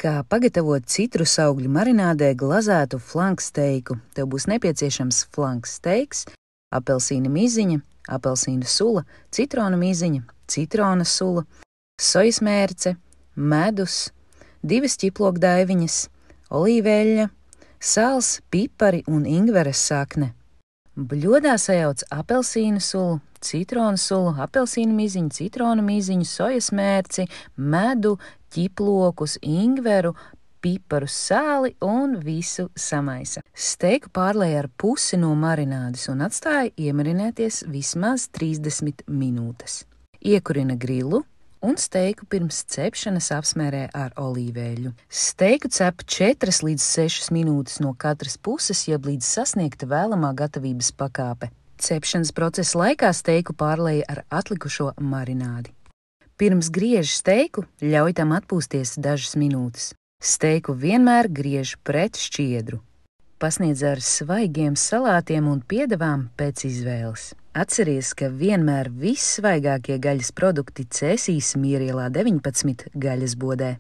Kā pagatavot citrusaugļu marinādē glazētu flanksteiku. Tev būs nepieciešams flanksteiks, apelsīna miziņa, apelsīna sula, citrona miziņa, citrona sula, sojas mērce, medus, 2 ķiplokdaiviņas, olīveļļa, sāls, pipari un ingveres sakne. Bļodā sajauc apelsīnu sulu, citronu sulu, apelsīnu miziņu, citronu miziņu, sojas mērci, medu, ķiplokus, ingveru, piparus, sāli un visu samaisa. Steiku pārlej ar pusi no marinādes un atstāja iemarinēties vismaz 30 minūtes. Iekurina grilu un steiku pirms cepšanas apsmērē ar olīveļļu. Steiku cep 4 līdz 6 minūtes no katras puses, jeb līdz sasniegta vēlamā gatavības pakāpe. Cepšanas procesa laikā steiku pārlej ar atlikušo marinādi. Pirms griež steiku, ļauj tam atpūsties dažas minūtes. Steiku vienmēr griež pret šķiedru. Pasniedz ar svaigiem salātiem un piedevām pēc izvēles. Atceries, ka vienmēr vissvaigākie gaļas produkti Cēsīs Mierielā 19 gaļas bodē.